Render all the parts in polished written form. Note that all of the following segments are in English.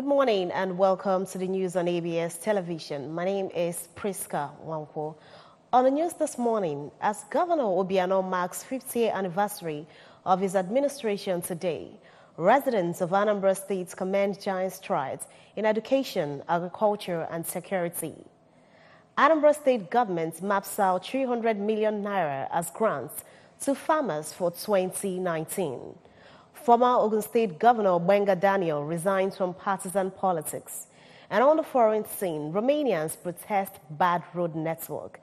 Good morning and welcome to the news on ABS Television. My name is Priska Wankwo. On the news this morning, as Governor Obiano marks 50th anniversary of his administration today, residents of Anambra State commend giant strides in education, agriculture and security. Anambra State government maps out 300 million naira as grants to farmers for 2019. Former Ogun State Governor Benga Daniel resigned from partisan politics. And on the foreign scene, Romanians protest bad road network.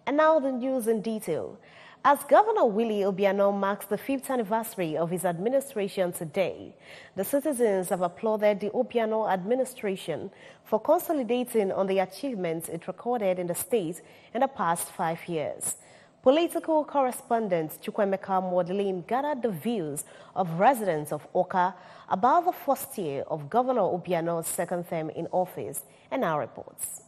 And now the news in detail. As Governor Willie Obiano marks the 5th anniversary of his administration today, the citizens have applauded the Obiano administration for consolidating on the achievements it recorded in the state in the past 5 years. Political correspondent Chukwemeka Modeline gathered the views of residents of Oka about the first year of Governor Obiano's second term in office, and now reports.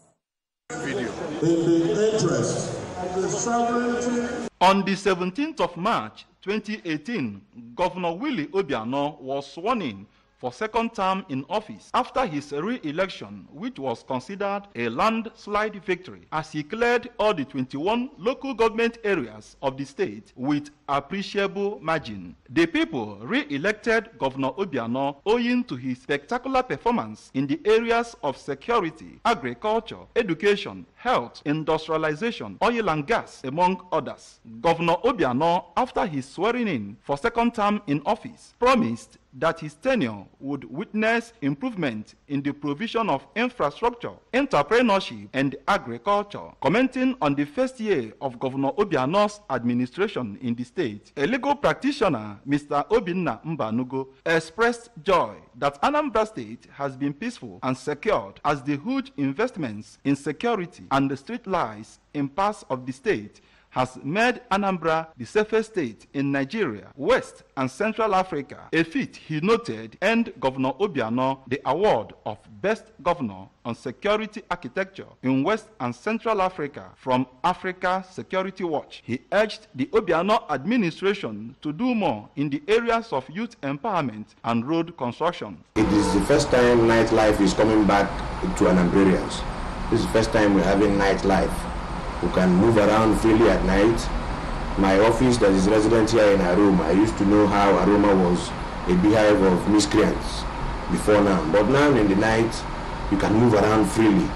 Video. In the interest of the sovereignty. On the 17th of March 2018, Governor Willie Obiano was sworn in for second term in office after his re-election, which was considered a landslide victory, as he cleared all the 21 local government areas of the state with appreciable margin. The people re-elected Governor Obiano owing to his spectacular performance in the areas of security, agriculture, education, health, industrialization, oil and gas, among others. Governor Obiano, after his swearing in for second term in office, promised that his tenure would witness improvement in the provision of infrastructure, entrepreneurship, and agriculture. Commenting on the first year of Governor Obiano's administration in the state, a legal practitioner, Mr. Obinna Mbanugo, expressed joy that Anambra State has been peaceful and secured as the huge investments in security and the street lights in parts of the state has made Anambra the safest state in Nigeria, West and Central Africa, a feat he noted earned Governor Obiano the award of Best Governor on Security Architecture in West and Central Africa from Africa Security Watch. He urged the Obiano administration to do more in the areas of youth empowerment and road construction. It is the first time nightlife is coming back to Anambrarians. This is the first time we're having nightlife. We can move around freely at night. My office that is resident here in Aroma, I used to know how Aroma was a beehive of miscreants before now. But now in the night, you can move around freely.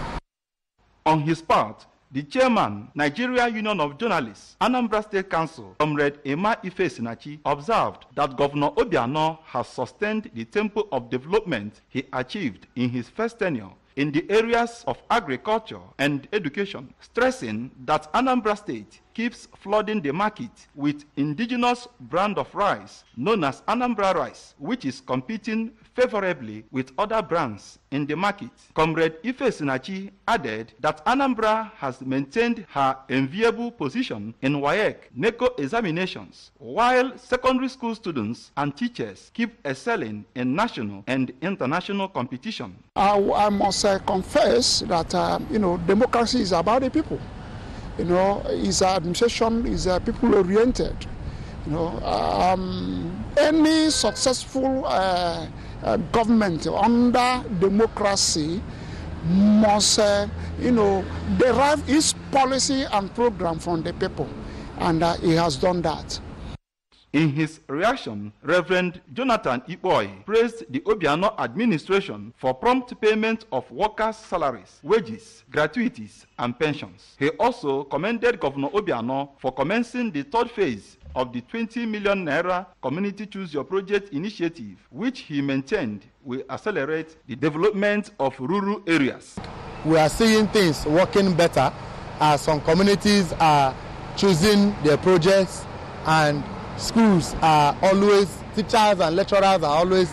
On his part, the chairman, Nigeria Union of Journalists, Anambra State Council, Comrade Emma Ife Sinachi, observed that Governor Obiano has sustained the tempo of development he achieved in his first tenure in the areas of agriculture and education, stressing that Anambra State keeps flooding the market with indigenous brand of rice known as Anambra rice, which is competing favorably with other brands in the market. Comrade Ife Sinachi added that Anambra has maintained her enviable position in WAEC, NECO examinations, while secondary school students and teachers keep excelling in national and international competition. I must confess that democracy is about the people. His administration is people-oriented. Any successful government under democracy must, derive its policy and program from the people, and he has done that. In his reaction, Reverend Jonathan Iboy praised the Obiano administration for prompt payment of workers' salaries, wages, gratuities, and pensions. He also commended Governor Obiano for commencing the third phase of the 20 million naira Community Choose Your Project initiative, which he maintained will accelerate the development of rural areas. We are seeing things working better as some communities are choosing their projects, and schools are always, teachers and lecturers are always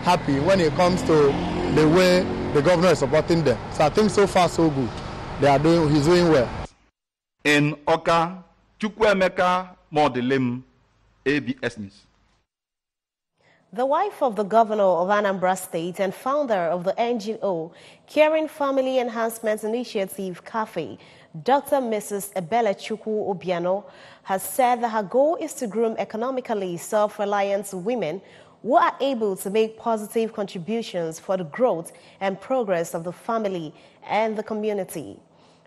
happy when it comes to the way the governor is supporting them. So I think so far so good. He's doing well. In Oka, Chukwemeka Modelim, ABS News. The wife of the governor of Anambra State and founder of the NGO Caring Family Enhancement Initiative Cafe, Dr. Mrs. Ebele Chukwu Obiano, has said that her goal is to groom economically self-reliant women who are able to make positive contributions for the growth and progress of the family and the community.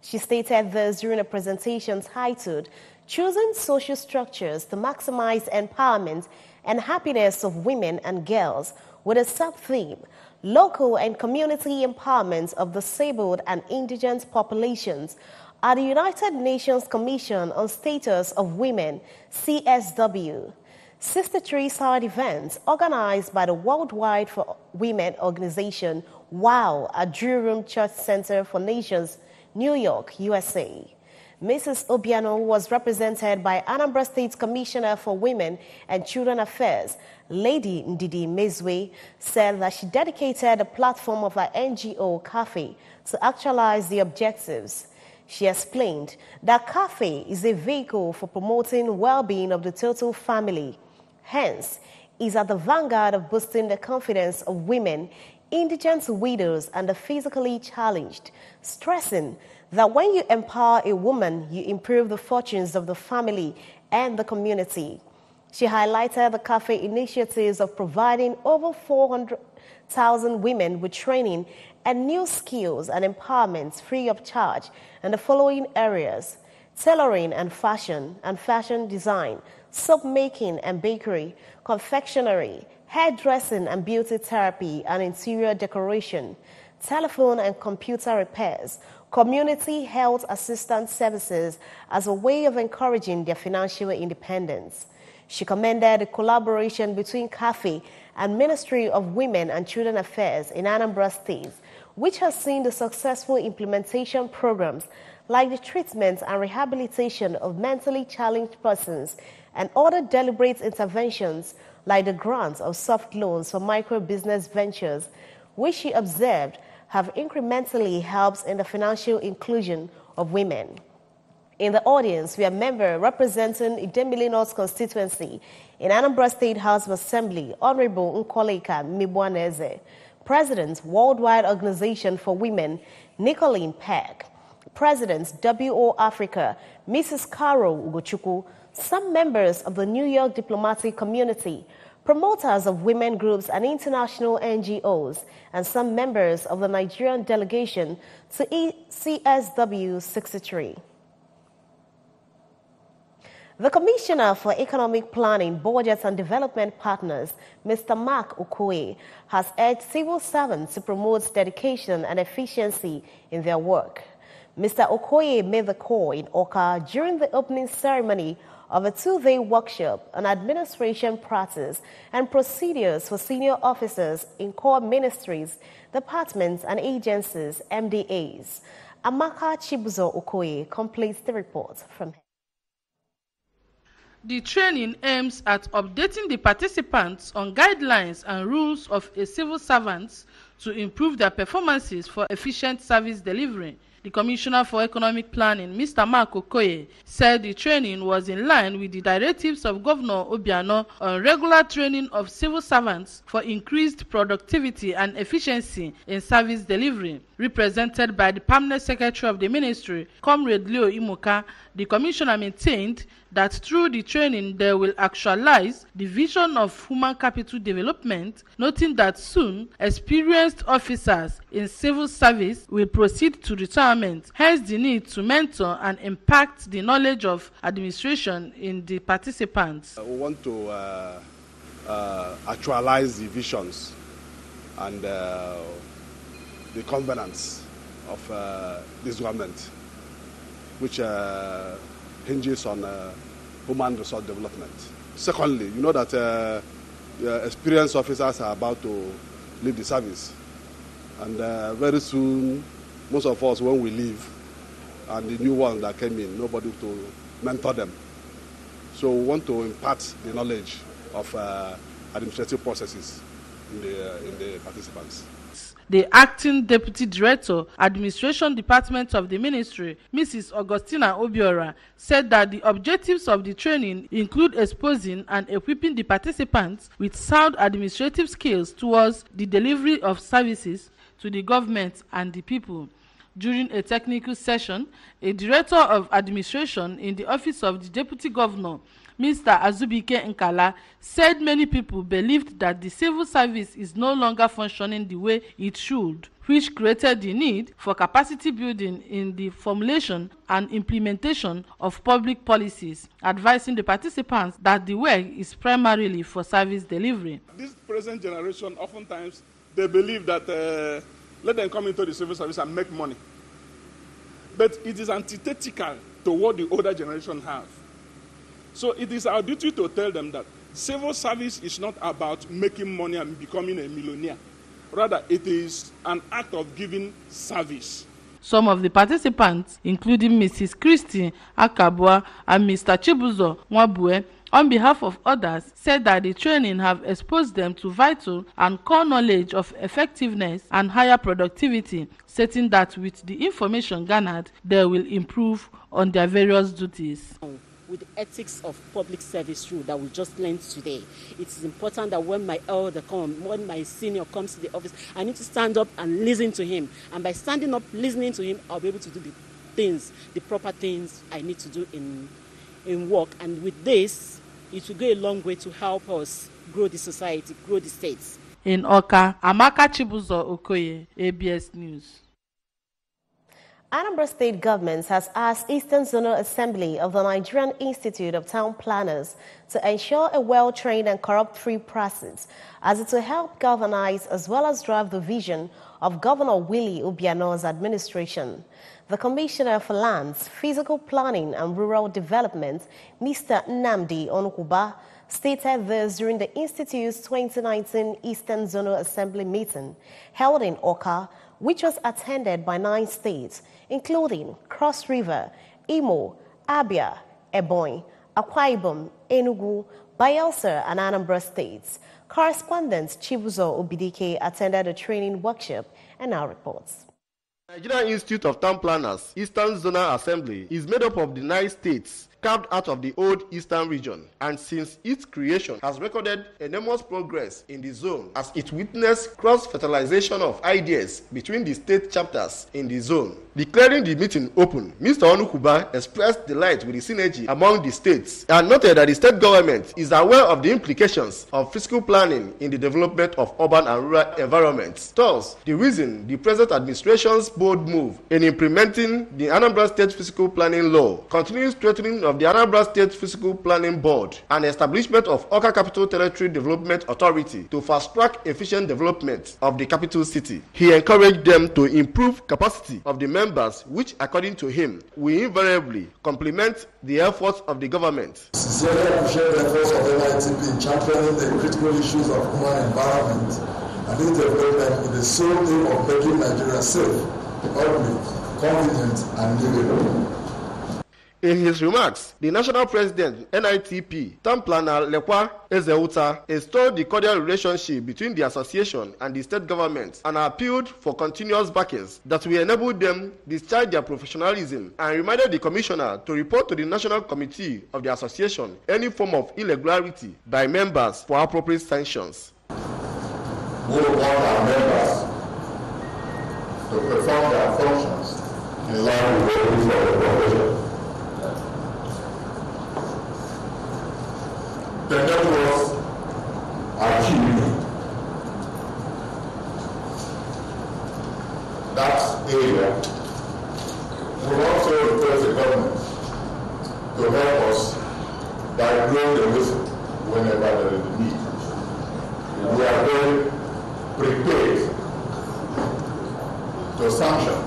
She stated this during a presentation titled, Choosing Social Structures to Maximize Empowerment and Happiness of Women and Girls, with a sub-theme, Local and Community Empowerment of Disabled and Indigent Populations, at the United Nations Commission on Status of Women, CSW. 63 side events organized by the Worldwide for Women organization, WOW, at Drew Church Center for Nations, New York, USA. Mrs. Obiano was represented by Anambra State Commissioner for Women and Children Affairs, Lady Ndidi Mezwe, said that she dedicated the platform of her NGO, CAFE, to actualize the objectives. She explained that CAFE is a vehicle for promoting well-being of the total family. Hence, is at the vanguard of boosting the confidence of women, indigent widows, and the physically challenged, stressing that when you empower a woman, you improve the fortunes of the family and the community. She highlighted the CAFE initiatives of providing over 400,000 women with training and new skills and empowerment free of charge in the following areas: tailoring and fashion design, soap making and bakery, confectionery, hairdressing and beauty therapy and interior decoration, telephone and computer repairs, community health assistance services as a way of encouraging their financial independence. She commended the collaboration between CAFE and Ministry of Women and Children Affairs in Anambra State, which has seen the successful implementation programs like the treatment and rehabilitation of mentally challenged persons and other deliberate interventions like the grant of soft loans for micro-business ventures, which she observed have incrementally helped in the financial inclusion of women. In the audience, we have a member representing Idemili North constituency in Anambra State House of Assembly, Honorable Nkoleka Mibwaneze, President, Worldwide Organization for Women, Nicolene Peck, President, WO Africa, Mrs. Carol Ugochukwu, some members of the New York diplomatic community, promoters of women groups and international NGOs, and some members of the Nigerian delegation to CSW 63. The Commissioner for Economic Planning, Budgets and Development Partners, Mr. Mark Okoye, has urged civil servants to promote dedication and efficiency in their work. Mr. Okoye made the call in Oka during the opening ceremony of a two-day workshop on administration practice and procedures for senior officers in core ministries, departments, and agencies, MDAs. Amaka Chibuzo Okoye completes the report from him. The training aims at updating the participants on guidelines and rules of a civil servant to improve their performances for efficient service delivery. The Commissioner for Economic Planning, Mr. Mark Okoye, said the training was in line with the directives of Governor Obiano on regular training of civil servants for increased productivity and efficiency in service delivery. Represented by the Permanent Secretary of the Ministry, Comrade Leo Imoka, the Commissioner maintained that through the training they will actualize the vision of human capital development, noting that soon experienced officers in civil service will proceed to retirement, hence the need to mentor and impact the knowledge of administration in the participants. We want to actualize the visions and the covenants of this government, which hinges on human resource development. Secondly, you know that experienced officers are about to leave the service, and very soon, most of us, when we leave, and the new ones that came in, nobody to mentor them. So we want to impart the knowledge of administrative processes in the participants. The Acting Deputy Director, Administration Department of the Ministry, Mrs. Augustina Obiora, said that the objectives of the training include exposing and equipping the participants with sound administrative skills towards the delivery of services to the government and the people. During a technical session, a Director of Administration in the Office of the Deputy Governor, Mr. Azubike Nkala said many people believed that the civil service is no longer functioning the way it should, which created the need for capacity building in the formulation and implementation of public policies, advising the participants that the work is primarily for service delivery. This present generation, oftentimes, they believe that let them come into the civil service and make money. But it is antithetical to what the older generation have. So it is our duty to tell them that civil service is not about making money and becoming a millionaire. Rather, it is an act of giving service. Some of the participants, including Mrs. Christy Akabua and Mr. Chibuzo Nwabue, on behalf of others, said that the training have exposed them to vital and core knowledge of effectiveness and higher productivity, stating that with the information garnered, they will improve on their various duties. With the ethics of public service rule that we just learned today, it is important that when my elder comes, when my senior comes to the office, I need to stand up and listen to him. And by standing up, listening to him, I'll be able to do the things, the proper things I need to do in work. And with this, it will go a long way to help us grow the society, grow the states. In Oka, Amaka Chibuzo Okoye, ABS News. Anambra State Government has asked Eastern Zonal Assembly of the Nigerian Institute of Town Planners to ensure a well-trained and corrupt-free process as it will help galvanize as well as drive the vision of Governor Willie Obiano's administration. The Commissioner for Lands, Physical Planning and Rural Development, Mr. Nnamdi Onukuba, stated this during the Institute's 2019 Eastern Zonal Assembly meeting held in Oka, which was attended by 9 states, including Cross River, Imo, Abia, Ebonyi, Akwa Ibom, Enugu, Bayelsa, and Anambra states. Correspondent Chibuzo Obidike attended a training workshop and now reports. Nigerian Institute of Town Planners, Eastern Zonal Assembly, is made up of the 9 states carved out of the old Eastern region, and since its creation has recorded enormous progress in the zone as it witnessed cross-fertilization of ideas between the state chapters in the zone. Declaring the meeting open, Mr. Onukuba expressed delight with the synergy among the states and noted that the state government is aware of the implications of fiscal planning in the development of urban and rural environments. Thus, the reason the present administration's bold move in implementing the Anambra State Fiscal Planning Law, continuing strengthening of the Anambra State Fiscal Planning Board, and establishment of Oka Capital Territory Development Authority to fast-track efficient development of the capital city. He encouraged them to improve capacity of the members, which, according to him, will invariably complement the efforts of the government. Sincerely appreciate the efforts of NITP in championing the critical issues of human environment and its development with the sole aim of making Nigeria safe, public, convenient, and livable. In his remarks, the national president, NITP, Town Planner Lekwa Ezeuta, extolled the cordial relationship between the association and the state government and appealed for continuous backings that will enable them discharge their professionalism, and reminded the commissioner to report to the national committee of the association any form of irregularity by members for appropriate sanctions. We want our members to perform their functions in line with the rules of the profession. The networks are key. That area will also request the government to help us by blowing the whistle whenever there is a need. We are very prepared to sanction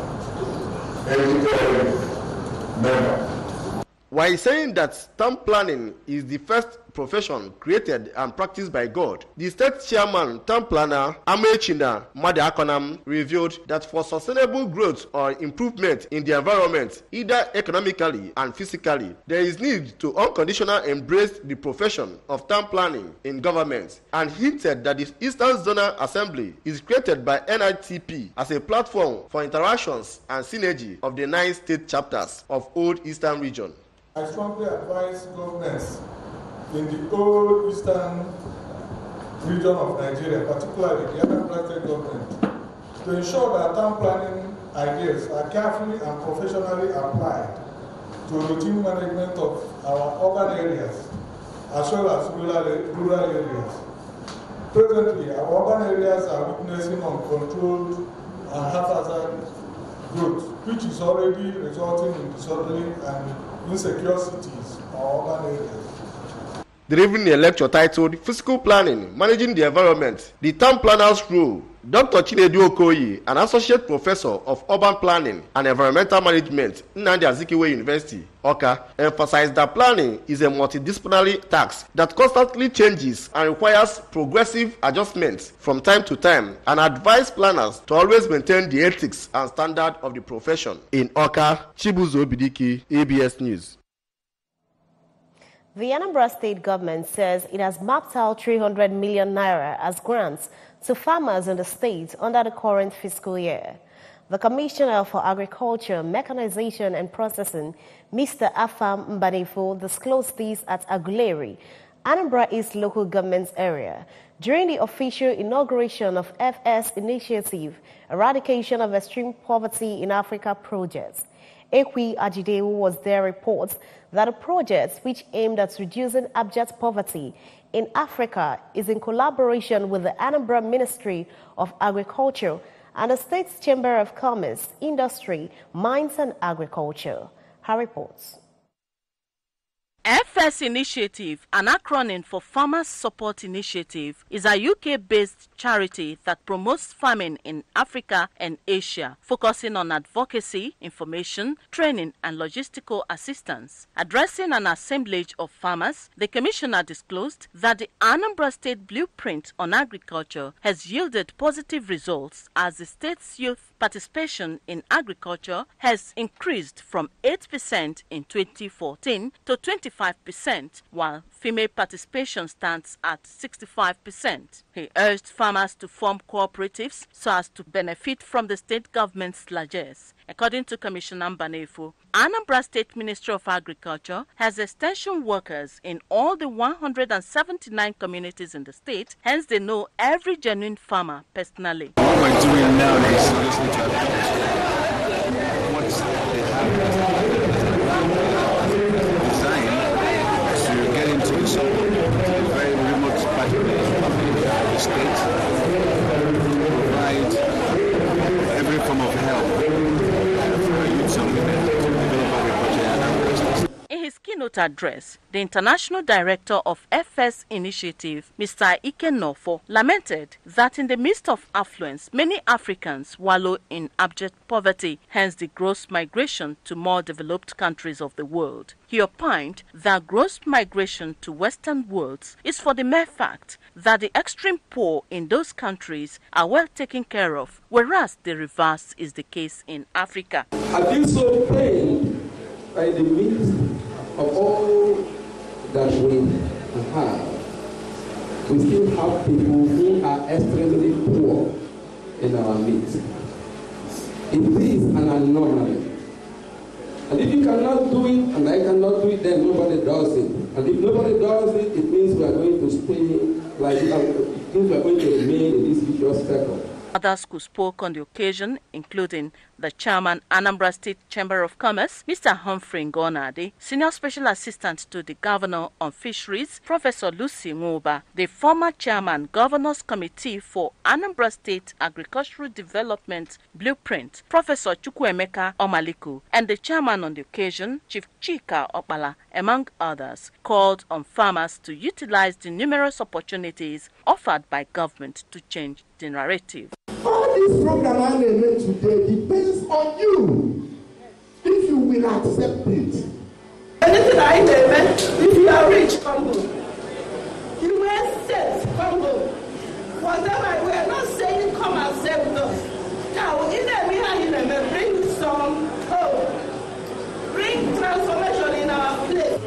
any member. While saying that town planning is the first profession created and practiced by God, the state chairman, town planner Amechina Madakonam, revealed that for sustainable growth or improvement in the environment, either economically and physically, there is need to unconditionally embrace the profession of town planning in government, and hinted that the Eastern Zonal Assembly is created by NITP as a platform for interactions and synergy of the 9 state chapters of Old Eastern Region. I strongly advise governments in the old eastern region of Nigeria, particularly the Anambra State government, to ensure that town planning ideas are carefully and professionally applied to routine management of our urban areas as well as rural areas. Presently, our urban areas are witnessing uncontrolled and haphazard growth, which is already resulting in disorderly and insecure cities or urban areas. Delivering a lecture titled Physical Planning, Managing the Environment, the Town Planner's Role, Dr. Chinedu Okoye, an Associate Professor of Urban Planning and Environmental Management in Nnamdi Azikiwe University, Awka, emphasized that planning is a multidisciplinary task that constantly changes and requires progressive adjustments from time to time, and advised planners to always maintain the ethics and standard of the profession. In Awka, Chibuzo Bidiki, ABS News. The Anambra state government says it has mapped out 300 million naira as grants to farmers in the state under the current fiscal year. The Commissioner for Agriculture, Mechanization and Processing, Mr. Afam Mbanefo, disclosed this at Aguleri, Anambra East local government area, during the official inauguration of FS Initiative, Eradication of Extreme Poverty in Africa project. Ekwi Ajidewu was there reports that a project which aimed at reducing abject poverty in Africa is in collaboration with the Anambra Ministry of Agriculture and the State's Chamber of Commerce, Industry, Mines and Agriculture. Her reports. FS Initiative, an acronym for Farmers Support Initiative, is a UK-based charity that promotes farming in Africa and Asia, focusing on advocacy, information, training, and logistical assistance. Addressing an assemblage of farmers, the Commissioner disclosed that the Anambra State Blueprint on Agriculture has yielded positive results as the state's youth participation in agriculture has increased from 8% in 2014 to 25%, while female participation stands at 65%. He urged farmers to form cooperatives so as to benefit from the state government's largesse. According to Commissioner Mbanefo, Anambra State Ministry of Agriculture has extension workers in all the 179 communities in the state, hence they know every genuine farmer personally. What we're doing now is listening to what's designed to get into some very remote part of the state, provide every form of help. In his keynote address, the International Director of FS Initiative, Mr. Ike Nofo, lamented that in the midst of affluence, many Africans wallow in abject poverty, hence the gross migration to more developed countries of the world. He opined that gross migration to Western worlds is for the mere fact that the extreme poor in those countries are well taken care of, whereas the reverse is the case in Africa. I feel so pained by the midst of all that we have. We still have people who are extremely poor in our midst. It is an anomaly. And if you cannot do it, and I cannot do it, then nobody does it. And if nobody does it, it means we are going to stay like it means we are going to remain in this vicious circle. Others who spoke on the occasion, including the chairman, Anambra State Chamber of Commerce, Mr. Humphrey Ngonade, Senior Special Assistant to the Governor on Fisheries, Professor Lucy Ngoba, the former chairman, Governor's Committee for Anambra State Agricultural Development Blueprint, Professor Chukwuemeka Omaliku, and the chairman on the occasion, Chief Chika Opala, among others, called on farmers to utilize the numerous opportunities offered by government to change the narrative. All this program I made today depends on you. If you will accept it. Anything I name, if you are rich, come home. You were safe, come home. Whatever, we are not saying come and stay with us. Now, bring some hope. Bring transformation in our place.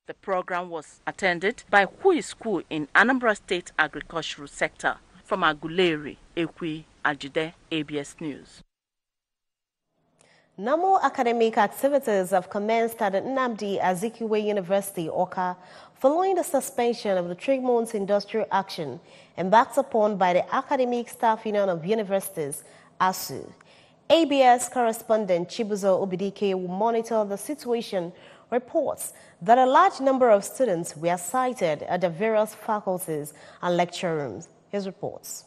The program was attended by Who in Anambra State Agricultural Sector. From Aguleri, Ekwi Ajide, ABS News. No more academic activities have commenced at Anambra Azikiwe University, Awka, following the suspension of the 3-month industrial action embarked upon by the Academic Staff Union of Universities, ASU. ABS correspondent Chibuzo Obidike will monitor the situation, reports that a large number of students were cited at the various faculties and lecture rooms. His reports.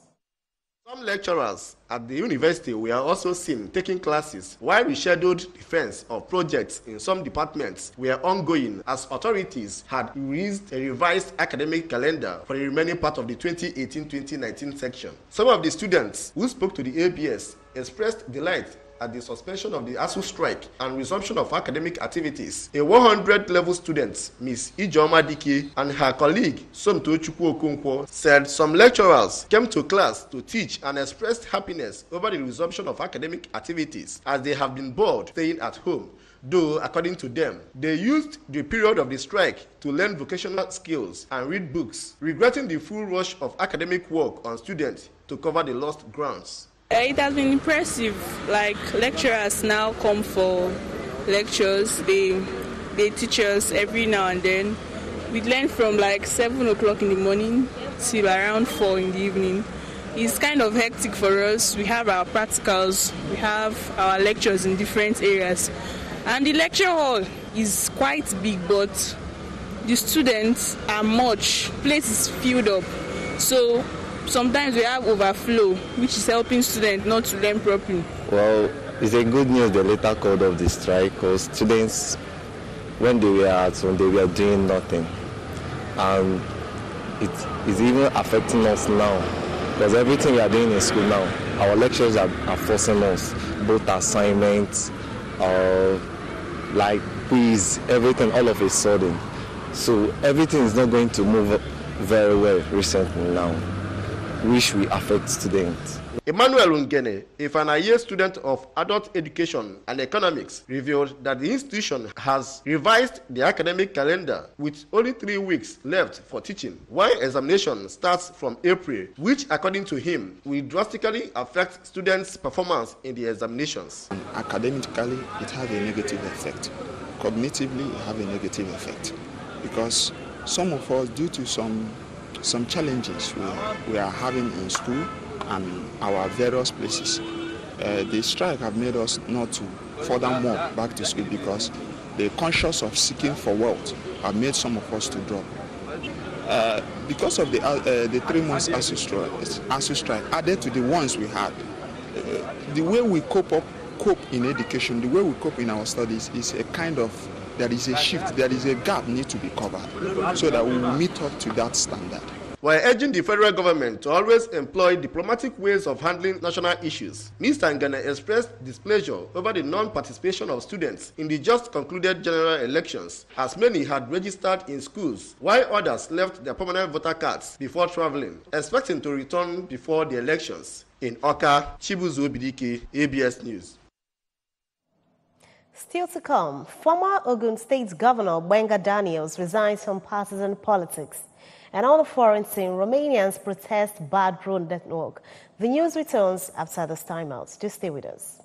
Some lecturers at the university were also seen taking classes, while rescheduled defense of projects in some departments were ongoing as authorities had released a revised academic calendar for the remaining part of the 2018-2019 section. Some of the students who spoke to the ABS expressed delight at the suspension of the ASU strike and resumption of academic activities. A 100-level student, Ms. Ijoma Dike, and her colleague, Somto Chukwu Okonkwo, said some lecturers came to class to teach and expressed happiness over the resumption of academic activities as they have been bored staying at home. Though, according to them, they used the period of the strike to learn vocational skills and read books, regretting the full rush of academic work on students to cover the lost grounds. It has been impressive. Like, lecturers now come for lectures. They teach us every now and then. We learn from like 7 o'clock in the morning till around 4 in the evening. It's kind of hectic for us. We have our practicals, we have our lectures in different areas. And the lecture hall is quite big, but the students are much. Place is filled up. So sometimes we have overflow, which is helping students not to learn properly. Well, it's a good news they later called off the strike, because students, when they were at home, they were doing nothing. And it is even affecting us now, because everything we are doing in school now, our lecturers are forcing us, both assignments, like quiz, everything all of a sudden. So everything is not going to move very well recently now, which will affect students. Emmanuel Ungene, a final year student of adult education and economics, revealed that the institution has revised the academic calendar with only 3 weeks left for teaching, while examination starts from April, which, according to him, will drastically affect students' performance in the examinations. Academically, it has a negative effect. Cognitively, it has a negative effect, because some of us, due to some challenges we are having in school and our various places, the strike have made us not to furthermore back to school, because the conscious of seeking for wealth have made some of us to drop. Because of the 3 months ASU strike added to the ones we had, the way we cope in education, the way we cope in our studies is a kind of, there is a shift, there is a gap need to be covered so that we will meet up to that standard. While urging the federal government to always employ diplomatic ways of handling national issues, Mr. Ngana expressed displeasure over the non-participation of students in the just concluded general elections, as many had registered in schools, while others left their permanent voter cards before traveling, expecting to return before the elections. In Awka, Chibuzo Obidike, ABS News. Still to come, former Ogun State Governor Gbenga Daniels resigns from partisan politics. And on the foreign scene, Romanians protest bad road network. The news returns after this timeout. Just stay with us.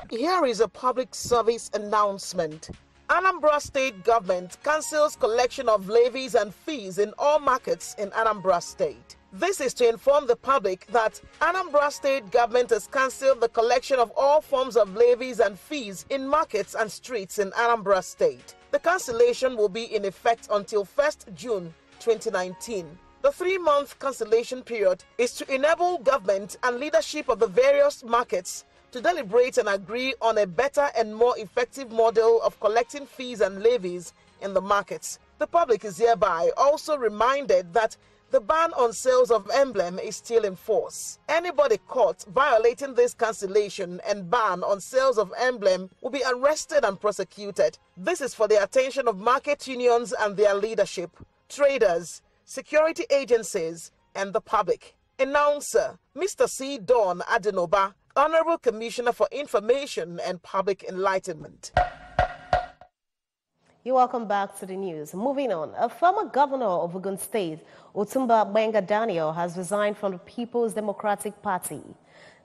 Here is a public service announcement. Anambra State government cancels collection of levies and fees in all markets in Anambra State. This is to inform the public that Anambra State government has cancelled the collection of all forms of levies and fees in markets and streets in Anambra State. The cancellation will be in effect until 1st June 2019. The 3-month cancellation period is to enable government and leadership of the various markets to deliberate and agree on a better and more effective model of collecting fees and levies in the markets. The public is hereby also reminded that the ban on sales of emblem is still in force. Anybody caught violating this cancellation and ban on sales of emblem will be arrested and prosecuted. This is for the attention of market unions and their leadership, traders, security agencies, and the public. Announcer, Mr. C. Don Adenoba, Honorable Commissioner for Information and Public Enlightenment. You're welcome back to the news. Moving on, a former governor of Ogun State, Otumba Gbenga Daniel, has resigned from the People's Democratic Party.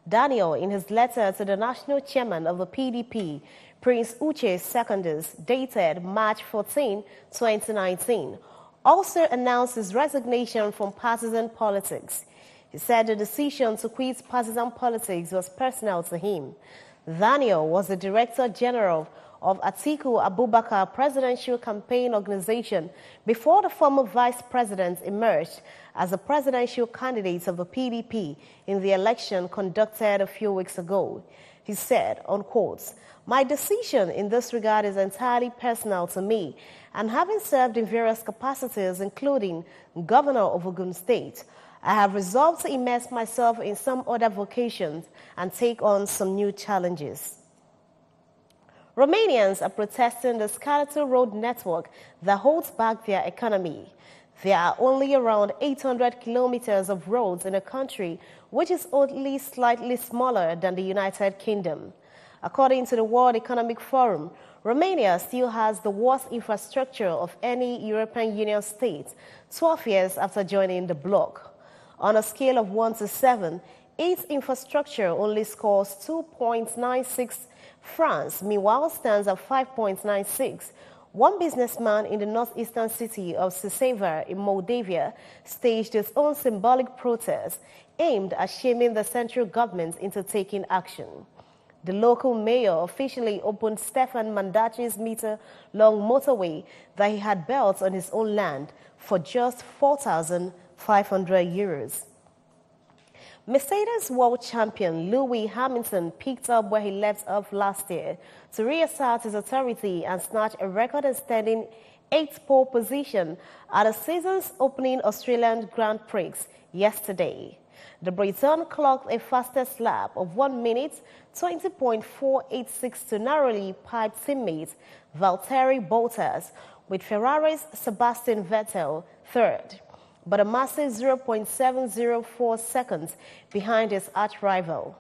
Daniel, in his letter to the national chairman of the PDP, Prince Uche Secondus, dated March 14, 2019, also announced his resignation from partisan politics. He said the decision to quit partisan politics was personal to him. Daniel was the Director General of Atiku Abubakar Presidential Campaign Organization before the former Vice President emerged as a presidential candidate of the PDP in the election conducted a few weeks ago. He said, unquote, "My decision in this regard is entirely personal to me, and having served in various capacities, including Governor of Ogun State, I have resolved to immerse myself in some other vocations and take on some new challenges." Romanians are protesting the skeletal road network that holds back their economy. There are only around 800 kilometers of roads in a country which is only slightly smaller than the United Kingdom. According to the World Economic Forum, Romania still has the worst infrastructure of any European Union state 12 years after joining the bloc. On a scale of 1 to 7, its infrastructure only scores 2.96. France, meanwhile, stands at 5.96. One businessman in the northeastern city of Siseva in Moldavia staged his own symbolic protest aimed at shaming the central government into taking action. The local mayor officially opened Stefan Mandaci's meter-long motorway that he had built on his own land for just 4,500 euros. Mercedes world champion Lewis Hamilton picked up where he left off last year to reassert his authority and snatch a record-standing 8th pole position at the season's opening Australian Grand Prix yesterday. The Briton clocked a fastest lap of 1 minute, 20.486 to narrowly piped teammate Valtteri Bottas, with Ferrari's Sebastian Vettel third, but a massive 0.704 seconds behind his arch-rival.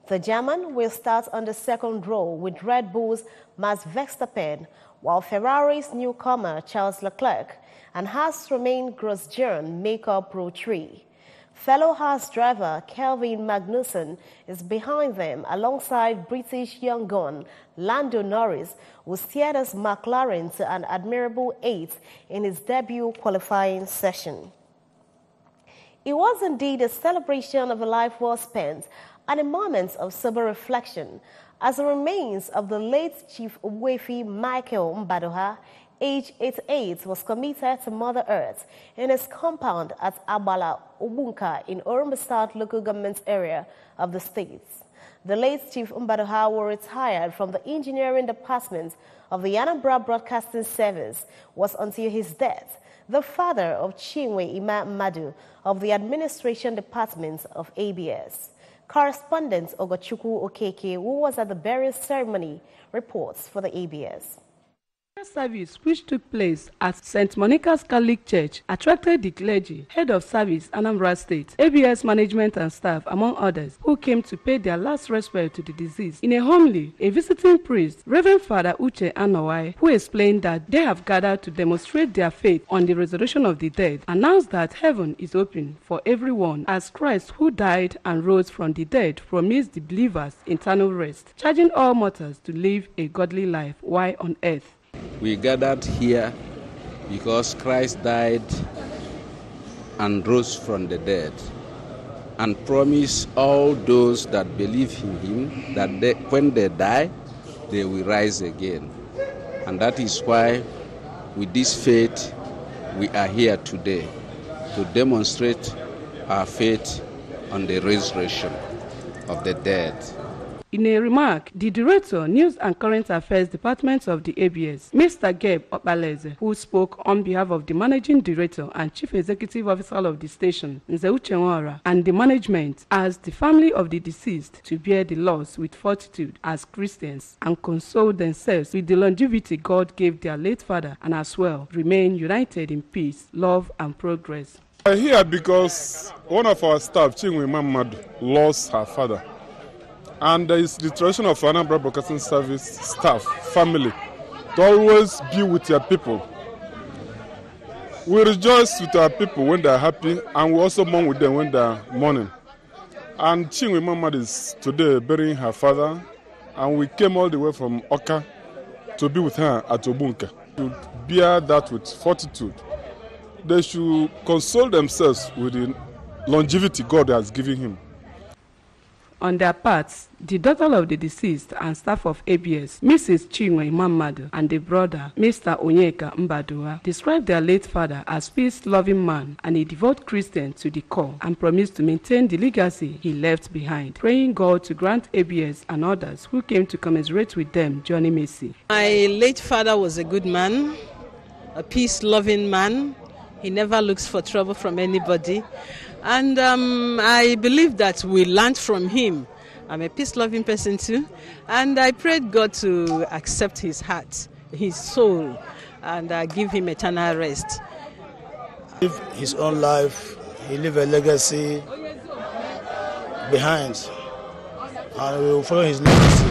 The German will start on the second row with Red Bull's Max Verstappen, while Ferrari's newcomer Charles Leclerc and Haas Romain Grosjean make up row 3. Fellow Haas driver Kelvin Magnussen is behind them alongside British young gun Lando Norris, who steered his McLaren to an admirable 8th in his debut qualifying session. It was indeed a celebration of a life well spent and a moment of sober reflection as the remains of the late Chief Ogbuefi Michael Mbadoha, age 88, was committed to Mother Earth in his compound at Abala Obunka in Orombo South local government area of the state. The late Chief Mbadoha was retired from the engineering department of the Anambra Broadcasting Service was until his death the father of Chinwe Ima Madu of the Administration Department of ABS. Correspondent Ogochukwu Okeke, who was at the burial ceremony, reports for the ABS. Service which took place at St. Monica's Catholic Church attracted the clergy, head of service, Anambra State, ABS management and staff, among others, who came to pay their last respect to the deceased. In a homily, a visiting priest, Reverend Father Uche Anowai, who explained that they have gathered to demonstrate their faith on the resurrection of the dead, announced that heaven is open for everyone as Christ, who died and rose from the dead, promised the believers eternal rest, charging all mortals to live a godly life while on earth. We gathered here because Christ died and rose from the dead and promised all those that believe in him that when they die, they will rise again. And that is why, with this faith, we are here today to demonstrate our faith on the resurrection of the dead. In a remark, the Director, News and Current Affairs Department of the ABS, Mr. Gabe Opaleze, who spoke on behalf of the Managing Director and Chief Executive Officer of the station, Nzeuche Nwara, and the management, asked the family of the deceased to bear the loss with fortitude as Christians and console themselves with the longevity God gave their late father, and as well remain united in peace, love, and progress. I'm here because one of our staff, Chinwe Mamadu, lost her father. And it's the tradition of Anambra Broadcasting Service staff, family, to always be with your people. We rejoice with our people when they are happy, and we also mourn with them when they are mourning. And Chinwe Mamad is today burying her father, and we came all the way from Oka to be with her at Obunka. To bear that with fortitude. They should console themselves with the longevity God has given him. On their parts, the daughter of the deceased and staff of ABS, Mrs. Chinwe Mamadu, and the brother, Mr. Onyeka Mbadua, described their late father as a peace-loving man and a devout Christian to the core, and promised to maintain the legacy he left behind, praying God to grant ABS and others who came to commiserate with them journey mercy. My late father was a good man, a peace-loving man. He never looks for trouble from anybody. And I believe that we learned from him. I'm a peace-loving person too. And I prayed God to accept his heart, his soul, and give him eternal rest. He lived his own life. He left a legacy behind. And we will follow his legacy.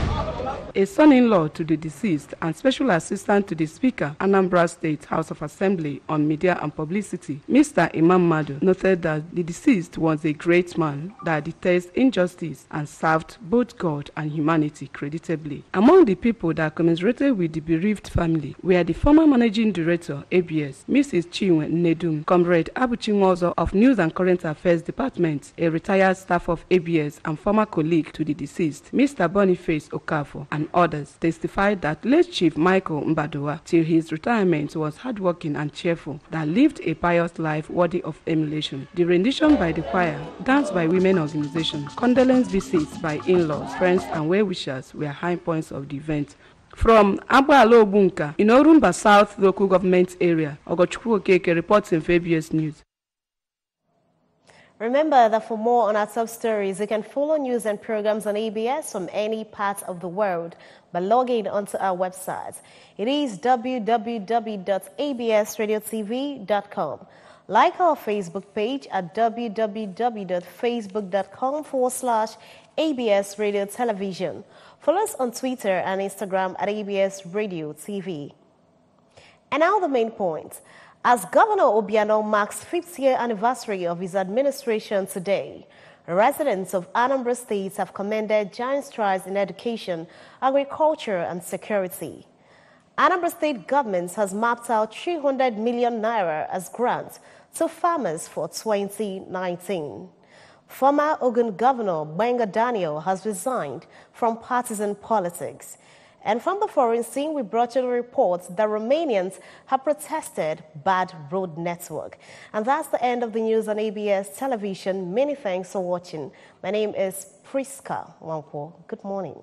A son-in-law to the deceased and special assistant to the Speaker, Anambra State House of Assembly on Media and Publicity, Mr. Imam Madu, noted that the deceased was a great man that detests injustice and served both God and humanity creditably. Among the people that commiserated with the bereaved family were the former Managing Director, ABS, Mrs. Chinwe Nedum, Comrade Abuchinwozo of News and Current Affairs Department, a retired staff of ABS and former colleague to the deceased, Mr. Boniface Okafo, and others testified that late Chief Michael Mbadua, till his retirement, was hardworking and cheerful, that lived a pious life worthy of emulation. The rendition by the choir, dance by women organizations, condolence visits by in-laws, friends, and well-wishers were high points of the event. From Agbalo Bunka, in Orumba South Local Government Area, Ogochukwu Okeke reporting for ABS News. Remember that for more on our top stories, you can follow news and programs on ABS from any part of the world by logging onto our website. It is www.absradiotv.com. Like our Facebook page at www.facebook.com/ABS Radio Television. Follow us on Twitter and Instagram at ABS Radio TV. And now the main point. As Governor Obiano marks 5th year anniversary of his administration today, residents of Anambra State have commended giant strides in education, agriculture, and security. Anambra State government has mapped out 300 million naira as grants to farmers for 2019. Former Ogun Governor Benga Daniel has resigned from partisan politics. And from the foreign scene, we brought you the reports that Romanians have protested bad road network. And that's the end of the news on ABS television. Many thanks for watching. My name is Priska Wankwo. Good morning.